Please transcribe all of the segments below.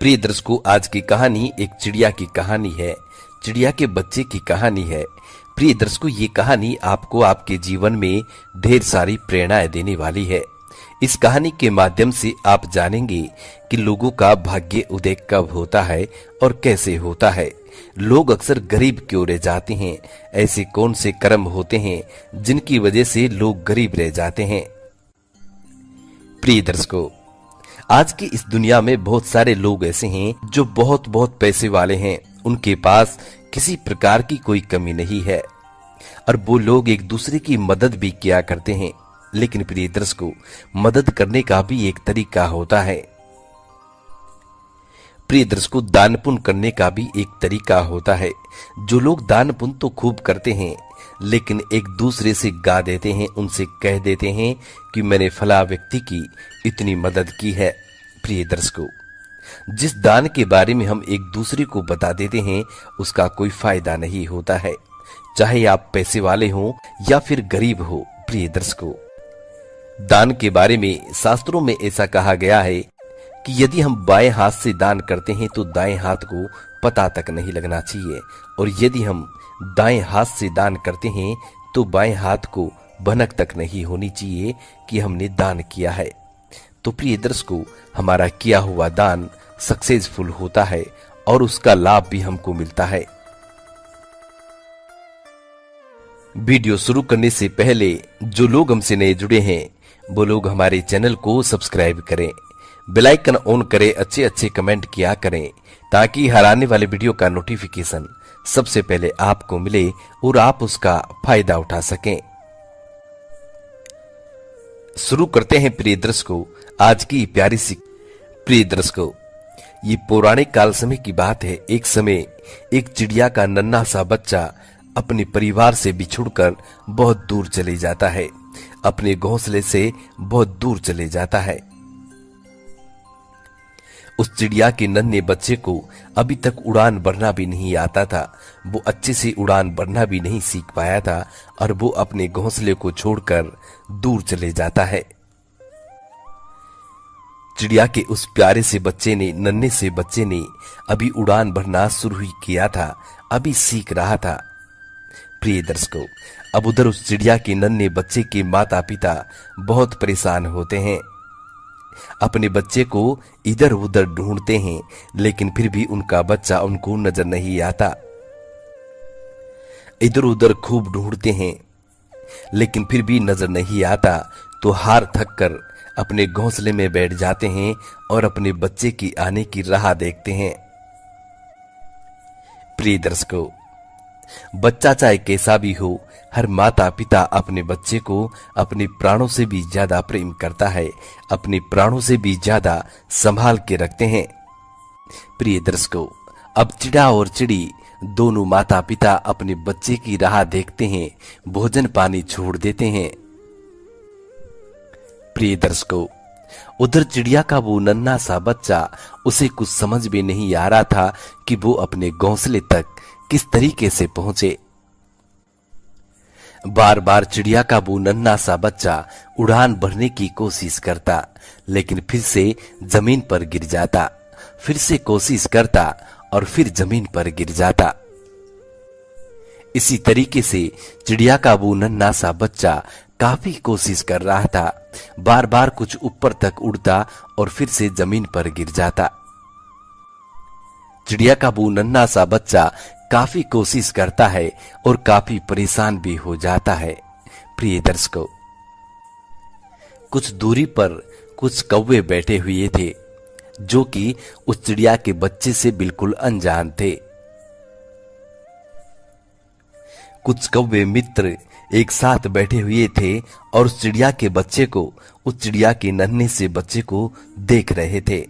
प्रिय दर्शकों, आज की कहानी एक चिड़िया की कहानी है। चिड़िया के बच्चे की कहानी है। प्रिय दर्शकों, ये कहानी आपको आपके जीवन में ढेर सारी प्रेरणाएं देने वाली है। इस कहानी के माध्यम से आप जानेंगे कि लोगों का भाग्य उदय कब होता है और कैसे होता है। लोग अक्सर गरीब क्यों रह जाते हैं, ऐसे कौन से कर्म होते हैं जिनकी वजह से लोग गरीब रह जाते हैं। प्रिय दर्शकों, आज की इस दुनिया में बहुत सारे लोग ऐसे हैं जो बहुत पैसे वाले हैं। उनके पास किसी प्रकार की कोई कमी नहीं है और वो लोग एक दूसरे की मदद भी किया करते हैं। लेकिन प्रिय दर्शकों, मदद करने का भी एक तरीका होता है। प्रिय दर्शकों, दान पुण्य करने का भी एक तरीका होता है। जो लोग दान पुण्य तो खूब करते हैं, लेकिन एक दूसरे से गा देते हैं, उनसे कह देते हैं कि मैंने फला व्यक्ति की इतनी मदद की है। प्रिय दर्शकों, जिस दान के बारे में हम एक दूसरे को बता देते हैं, उसका कोई फायदा नहीं होता है, चाहे आप पैसे वाले हो या फिर गरीब हो। प्रिय दर्शकों, दान के बारे में शास्त्रों में ऐसा कहा गया है कि यदि हम बाएं हाथ से दान करते हैं तो दाएं हाथ को पता तक नहीं लगना चाहिए, और यदि हम दाएं हाथ से दान करते हैं तो बाएं हाथ को भनक तक नहीं होनी चाहिए कि हमने दान किया है। तो प्रिय दर्शकों, हमारा किया हुआ दान सक्सेसफुल होता है और उसका लाभ भी हमको मिलता है। वीडियो शुरू करने से पहले जो लोग हमसे नए जुड़े हैं वो लोग हमारे चैनल को सब्सक्राइब करें, बेल आइकन ऑन करें, अच्छे कमेंट किया करें ताकि हर आने वाले वीडियो का नोटिफिकेशन सबसे पहले आपको मिले और आप उसका फायदा उठा सकें। शुरू करते हैं प्रिय दर्शकों आज की प्यारी सी। प्रिय दर्शकों, ये पौराणिक काल समय की बात है। एक समय एक चिड़िया का नन्हा सा बच्चा अपने परिवार से बिछुड़कर बहुत दूर चले जाता है, अपने घोंसले से बहुत दूर चले जाता है। उस चिड़िया के नन्हे बच्चे को अभी तक उड़ान भरना भी नहीं आता था। वो अच्छे से उड़ान भरना भी नहीं सीख पाया था और वो अपने घोंसले को छोड़कर दूर चले जाता है। चिड़िया के उस प्यारे से बच्चे ने, नन्हे से बच्चे ने अभी उड़ान भरना शुरू ही किया था, अभी सीख रहा था। प्रिय दर्शकों, अब उधर उस चिड़िया के नन्हे बच्चे के माता पिता बहुत परेशान होते हैं। अपने बच्चे को इधर उधर ढूंढते हैं, लेकिन फिर भी उनका बच्चा उनको नजर नहीं आता। इधर उधर खूब ढूंढते हैं, लेकिन फिर भी नजर नहीं आता। तो हार थक कर अपने घोंसले में बैठ जाते हैं और अपने बच्चे की आने की राह देखते हैं। प्रिय दर्शकों, बच्चा चाहे कैसा भी हो, हर माता पिता अपने बच्चे को अपने प्राणों से भी ज्यादा प्रेम करता है, अपने प्राणों से भी ज्यादा संभाल के रखते हैं। प्रिय दर्शकों, अब चिड़ा और चिड़ी दोनों माता पिता अपने बच्चे की राह देखते हैं, भोजन पानी छोड़ देते हैं। प्रिय दर्शकों, उधर चिड़िया का वो नन्हा सा बच्चा, उसे कुछ समझ में नहीं आ रहा था कि वो अपने घोंसले तक किस तरीके से पहुंचे। बार बार चिड़िया का वो नन्हा सा बच्चा उड़ान भरने की कोशिश करता, लेकिन फिर से जमीन पर गिर जाता, फिर से कोशिश करता और फिर जमीन पर गिर जाता। इसी तरीके से चिड़िया का वो नन्हा सा बच्चा काफी कोशिश कर रहा था, बार बार कुछ ऊपर तक उड़ता और फिर से जमीन पर गिर जाता। चिड़िया का वो नन्हा सा बच्चा काफी कोशिश करता है और काफी परेशान भी हो जाता है। प्रिय दर्शकों, कुछ दूरी पर कुछ कौवे बैठे हुए थे जो कि उस चिड़िया के बच्चे से बिल्कुल अनजान थे। कुछ कौवे मित्र एक साथ बैठे हुए थे और उस चिड़िया के बच्चे को, उस चिड़िया के नन्हे से बच्चे को देख रहे थे।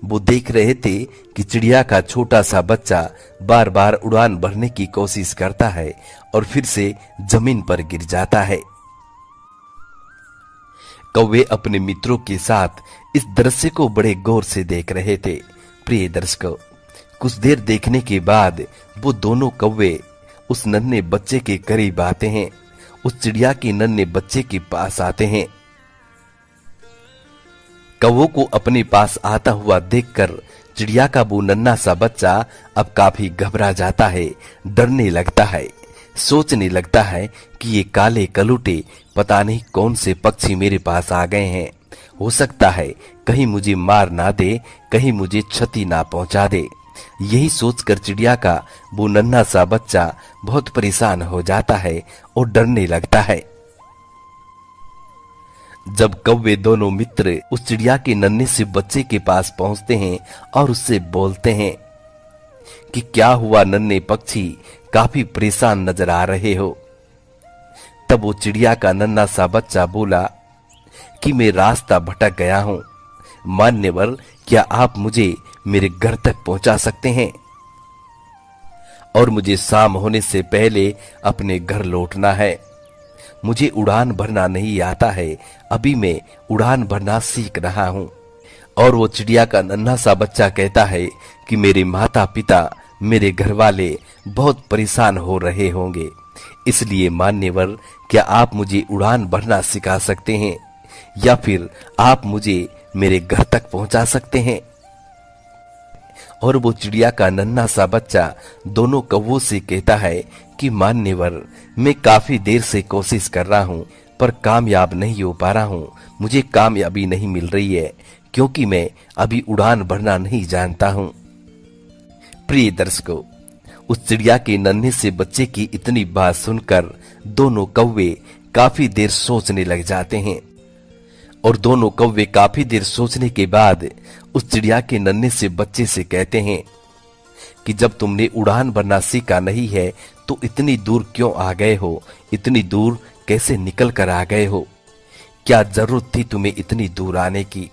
वो देख रहे थे कि चिड़िया का छोटा सा बच्चा बार बार उड़ान भरने की कोशिश करता है और फिर से जमीन पर गिर जाता है। कौवे अपने मित्रों के साथ इस दृश्य को बड़े गौर से देख रहे थे। प्रिय दर्शकों, कुछ देर देखने के बाद वो दोनों कौवे उस नन्हे बच्चे के करीब आते हैं, उस चिड़िया के नन्हे बच्चे के पास आते हैं। कौवों को अपने पास आता हुआ देखकर चिड़िया का वो नन्हा सा बच्चा अब काफी घबरा जाता है, डरने लगता है, सोचने लगता है कि ये काले कलूटे पता नहीं कौन से पक्षी मेरे पास आ गए हैं। हो सकता है कहीं मुझे मार ना दे, कहीं मुझे क्षति ना पहुंचा दे। यही सोचकर चिड़िया का वो नन्हा सा बच्चा बहुत परेशान हो जाता है और डरने लगता है। जब कौवे दोनों मित्र उस चिड़िया के नन्हे से बच्चे के पास पहुंचते हैं और उससे बोलते हैं कि क्या हुआ नन्हे पक्षी, काफी परेशान नजर आ रहे हो। तब वो चिड़िया का नन्हा सा बच्चा बोला कि मैं रास्ता भटक गया हूं, मान्यवर क्या आप मुझे मेरे घर तक पहुंचा सकते हैं, और मुझे शाम होने से पहले अपने घर लौटना है। मुझे उड़ान भरना नहीं आता है, अभी मैं उड़ान भरना सीख रहा हूं। और वो चिड़िया का नन्हा सा बच्चा कहता है कि मेरे माता पिता, मेरे घर वाले बहुत परेशान हो रहे होंगे, इसलिए मान्यवर क्या आप मुझे उड़ान भरना सिखा सकते हैं, या फिर आप मुझे मेरे घर तक पहुंचा सकते हैं। और वो चिड़िया का नन्हा सा बच्चा दोनों कौवों से कहता है कि मान्यवर मैं काफी देर से कोशिश कर रहा हूं, पर कामयाब नहीं हो पा रहा हूं। मुझे कामयाबी नहीं मिल रही है क्योंकि मैं अभी उड़ान भरना नहीं जानता हूं। प्रिय दर्शकों, उस चिड़िया के नन्हे से बच्चे की इतनी बात सुनकर दोनों कौवे काफी देर सोचने लग जाते हैं। और दोनों कौवे काफी देर सोचने के बाद उस चिड़िया के नन्हे से बच्चे से कहते हैं कि जब तुमने उड़ान भरना सीखा नहीं है तो इतनी दूर क्यों आ गए हो, इतनी दूर कैसे निकल कर आ गए हो, क्या जरूरत थी तुम्हें इतनी दूर आने की।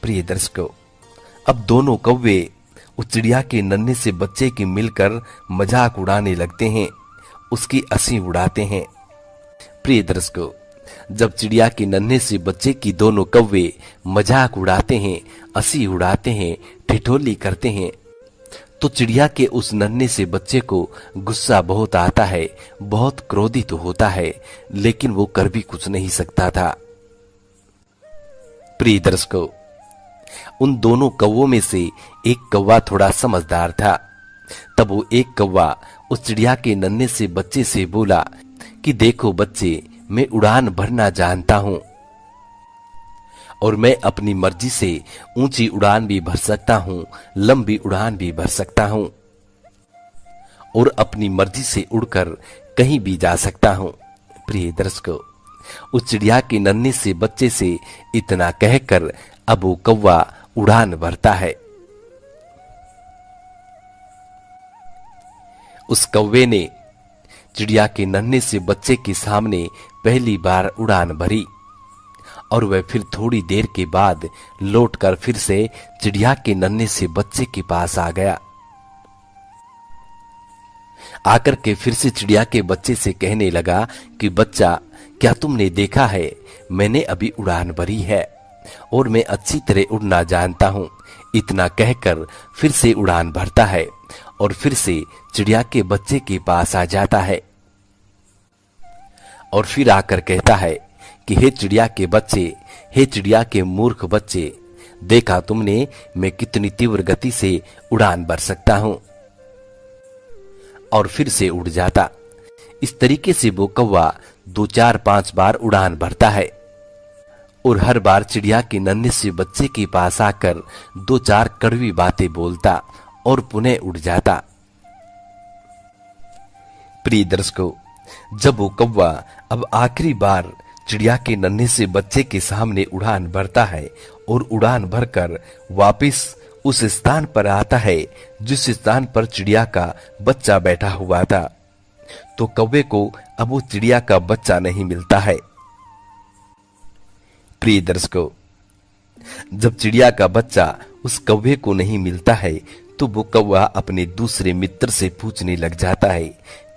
प्रिय दर्शकों, अब दोनों कौवे उस चिड़िया के नन्हे से बच्चे की मिलकर मजाक उड़ाने लगते हैं, उसकी हंसी उड़ाते हैं। प्रिय दर्शकों, जब चिड़िया के नन्हे से बच्चे की दोनों कौवे मजाक उड़ाते हैं, हंसी उड़ाते हैं, ठिठोली करते हैं, तो चिड़िया के उस नन्हे से बच्चे को गुस्सा बहुत आता है, बहुत क्रोधित होता है, लेकिन वो कर भी कुछ नहीं सकता था। प्रिय दर्शकों, उन दोनों कौवों में से एक कौवा थोड़ा समझदार था। तब वो एक कौवा उस चिड़िया के नन्हे से बच्चे से बोला कि देखो बच्चे, मैं उड़ान भरना जानता हूं और मैं अपनी मर्जी से ऊंची उड़ान भी भर सकता हूं, लंबी उड़ान भी भर सकता हूं और अपनी मर्जी से उड़कर कहीं भी जा सकता हूं। प्रिय दर्शकों, उस चिड़िया के नन्हे से बच्चे से इतना कहकर अब वो कौवा उड़ान भरता है। उस कौवे ने चिड़िया के नन्हे से बच्चे के सामने पहली बार उड़ान भरी और वह फिर थोड़ी देर के बाद लौटकर फिर से चिड़िया के नन्हे से बच्चे के पास आ गया। आकर के फिर से चिड़िया के बच्चे से कहने लगा कि बच्चा, क्या तुमने देखा है, मैंने अभी उड़ान भरी है और मैं अच्छी तरह उड़ना जानता हूं। इतना कहकर फिर से उड़ान भरता है और फिर से चिड़िया के बच्चे के पास आ जाता है और फिर आकर कहता है कि हे चिड़िया के बच्चे, हे चिड़िया के मूर्ख बच्चे, देखा तुमने मैं कितनी तीव्र गति से उड़ान भर सकता हूं, और फिर से उड़ जाता। इस तरीके से वो कौवा 2, 4, 5 बार उड़ान भरता है और हर बार चिड़िया के नन्हे से बच्चे के पास आकर 2, 4 कड़वी बातें बोलता और पुनः उड़ जाता। प्रिय दर्शकों, जब वो कौवा अब आखिरी बार चिड़िया के नन्हे से बच्चे के सामने उड़ान भरता है और उड़ान भरकर वापस उस स्थान पर आता है जिस स्थान पर चिड़िया का बच्चा बैठा हुआ था, तो कौवे को अब वो चिड़िया का बच्चा नहीं मिलता है। प्रिय दर्शकों, जब चिड़िया का बच्चा उस कौवे को नहीं मिलता है तो वो कौवा अपने दूसरे मित्र से पूछने लग जाता है,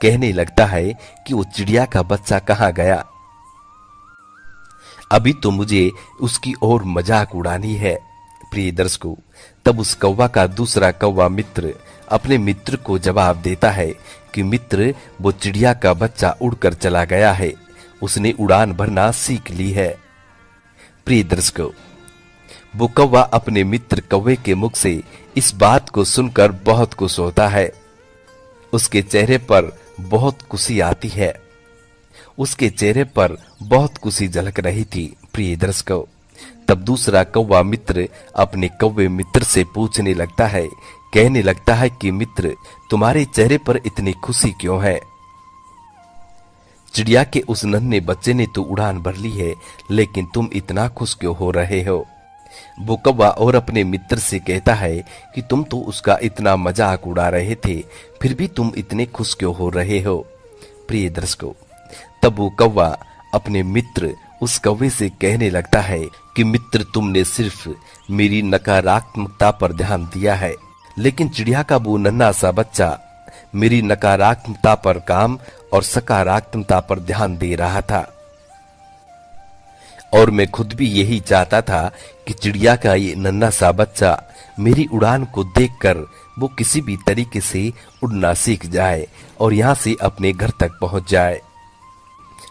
कहने लगता है कि वो चिड़िया का बच्चा कहाँ गया, अभी तो मुझे उसकी और मजाक उड़ानी है। प्रिय दर्शकों, तब उस कौवा का दूसरा कौवा मित्र अपने मित्र को जवाब देता है कि मित्र, वो चिड़िया का बच्चा उड़कर चला गया है, उसने उड़ान भरना सीख ली है। प्रिय दर्शकों, वो कौवा अपने मित्र कौवे के मुख से इस बात को सुनकर बहुत खुश होता है। उसके चेहरे पर बहुत खुशी आती है। उसके चेहरे पर बहुत खुशी झलक रही थी। प्रिय दर्शकों, तब दूसरा कौवा मित्र अपने कौवे मित्र से पूछने लगता है, कहने लगता है कि मित्र, तुम्हारे चेहरे पर इतनी खुशी क्यों है? चिड़िया के उस नन्हे बच्चे ने तो उड़ान भर ली है, लेकिन तुम इतना खुश क्यों हो रहे हो? वो कौवा और अपने मित्र से कहता है कि तुम तो उसका इतना मजाक उड़ा रहे थे, फिर भी तुम इतने खुश क्यों हो रहे हो? प्रिय दर्शकों, तब वो कौवा अपने मित्र उस कौवे से कहने लगता है कि मित्र, तुमने सिर्फ मेरी नकारात्मकता पर ध्यान दिया है, लेकिन चिड़िया का वो नन्हा सा बच्चा मेरी नकारात्मकता पर काम और सकारात्मकता पर ध्यान दे रहा था। और मैं खुद भी यही चाहता था कि चिड़िया का ये नन्हा सा बच्चा मेरी उड़ान को देखकर वो किसी भी तरीके से उड़ना सीख जाए और यहाँ से अपने घर तक पहुंच जाए।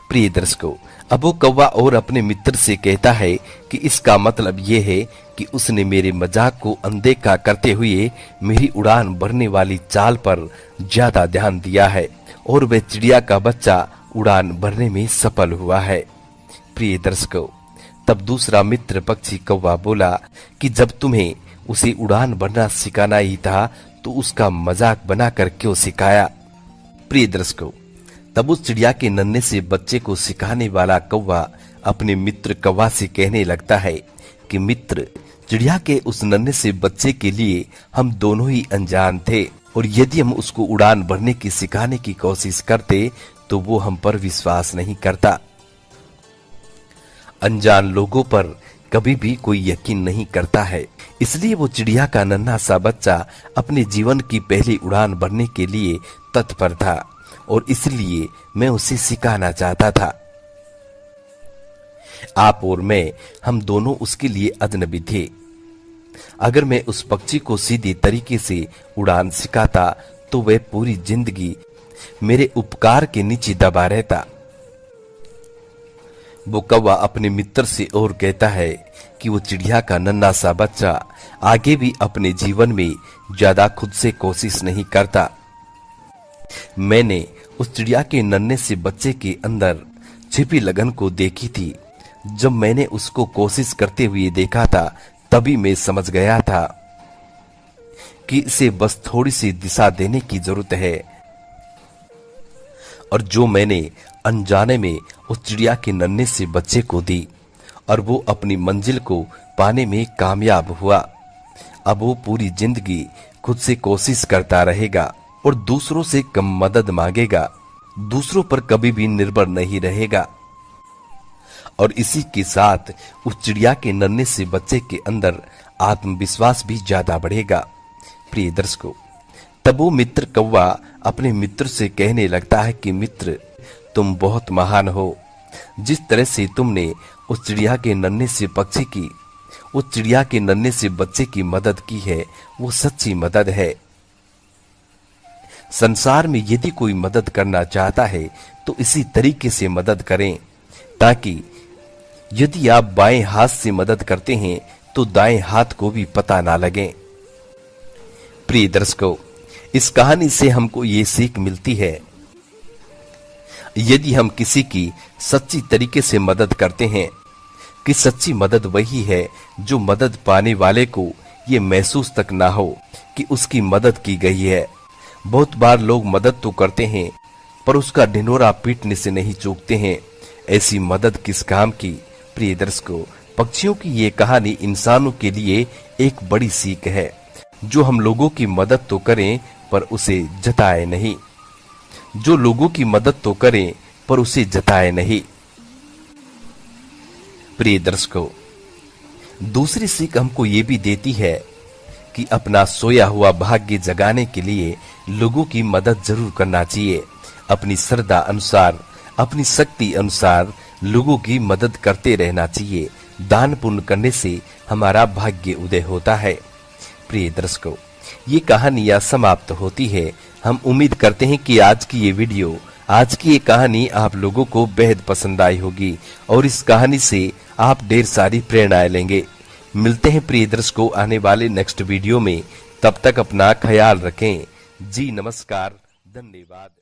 प्रिय दर्शकों, अब वो कौवा और अपने मित्र से कहता है कि इसका मतलब ये है कि उसने मेरे मजाक को अनदेखा करते हुए मेरी उड़ान भरने वाली चाल पर ज्यादा ध्यान दिया है और वह चिड़िया का बच्चा उड़ान भरने में सफल हुआ है। प्रिय दर्शकों, तब दूसरा मित्र पक्षी कौवा बोला कि जब तुम्हें उसे उड़ान भरना सिखाना ही था तो उसका मजाक बनाकर क्यों सिखाया? प्रिय दर्शकों, तब उस चिड़िया के नन्हे से बच्चे को सिखाने वाला कौवा अपने मित्र कौवा से कहने लगता है कि मित्र, चिड़िया के उस नन्हे से बच्चे के लिए हम दोनों ही अनजान थे और यदि हम उसको उड़ान भरने की सिखाने की कोशिश करते तो वो हम पर विश्वास नहीं करता। अनजान लोगों पर कभी भी कोई यकीन नहीं करता है, इसलिए वो चिड़िया का नन्हा सा बच्चा अपने जीवन की पहली उड़ान भरने के लिए तत्पर था और इसलिए मैं उसे सिखाना चाहता था। आप और मैं, हम दोनों उसके लिए अजनबी थे। अगर मैं उस पक्षी को सीधी तरीके से उड़ान सिखाता तो वह पूरी जिंदगी मेरे उपकार के नीचे दबा रहता। वो कौवा अपने मित्र से और कहता है कि वो चिड़िया का नन्हा सा बच्चा आगे भी अपने जीवन में ज्यादा खुद से कोशिश नहीं करता। मैंने उस चिड़िया के नन्हे से बच्चे के अंदर छिपी लगन को देखी थी। जब मैंने उसको कोशिश करते हुए देखा था तभी मैं समझ गया था कि इसे बस थोड़ी सी दिशा देने की जरूरत है। और जो मैंने अनजाने में उस चिड़िया के नन्हे से बच्चे को दी और वो अपनी मंजिल को पाने में कामयाब हुआ। अब वो पूरी जिंदगी खुद से कोशिश करता रहेगा और दूसरों से कम मदद मांगेगा, दूसरों पर कभी भी निर्भर नहीं रहेगा और इसी के साथ उस चिड़िया के नन्हे से बच्चे के अंदर आत्मविश्वास भी ज्यादा बढ़ेगा। प्रिय दर्शकों, तब वो मित्र कौवा अपने मित्र से कहने लगता है कि मित्र, तुम बहुत महान हो। जिस तरह से तुमने उस चिड़िया के नन्हे से पक्षी की, उस चिड़िया के नन्हे से बच्चे की मदद की है, वो सच्ची मदद है। संसार में यदि कोई मदद करना चाहता है तो इसी तरीके से मदद करें, ताकि यदि आप बाएं हाथ से मदद करते हैं तो दाएं हाथ को भी पता ना लगे। प्रिय दर्शकों, इस कहानी से हमको ये सीख मिलती है, यदि हम किसी की सच्ची तरीके से मदद करते हैं कि सच्ची मदद वही है जो मदद पाने वाले को ये महसूस तक ना हो कि उसकी मदद की गई है। बहुत बार लोग मदद तो करते हैं पर उसका ढिंढोरा पीटने से नहीं चूकते हैं। ऐसी मदद किस काम की? प्रिय दर्शकों, पक्षियों की ये कहानी इंसानों के लिए एक बड़ी सीख है, जो हम लोगों की मदद तो करें पर उसे जताए नहीं, जो लोगों की मदद तो करें पर उसे जताए नहीं। प्रिय दर्शकों, दूसरी सीख हमको ये भी देती है कि अपना सोया हुआ भाग्य जगाने के लिए लोगों की मदद जरूर करना चाहिए। अपनी श्रद्धा अनुसार, अपनी शक्ति अनुसार लोगों की मदद करते रहना चाहिए। दान पुण्य करने से हमारा भाग्य उदय होता है। प्रिय दर्शकों, ये कहानियां समाप्त होती है। हम उम्मीद करते हैं कि आज की ये वीडियो, आज की ये कहानी आप लोगों को बेहद पसंद आई होगी और इस कहानी से आप ढेर सारी प्रेरणाएं लेंगे। मिलते हैं प्रिय दर्शकों आने वाले नेक्स्ट वीडियो में। तब तक अपना ख्याल रखें। जी नमस्कार, धन्यवाद।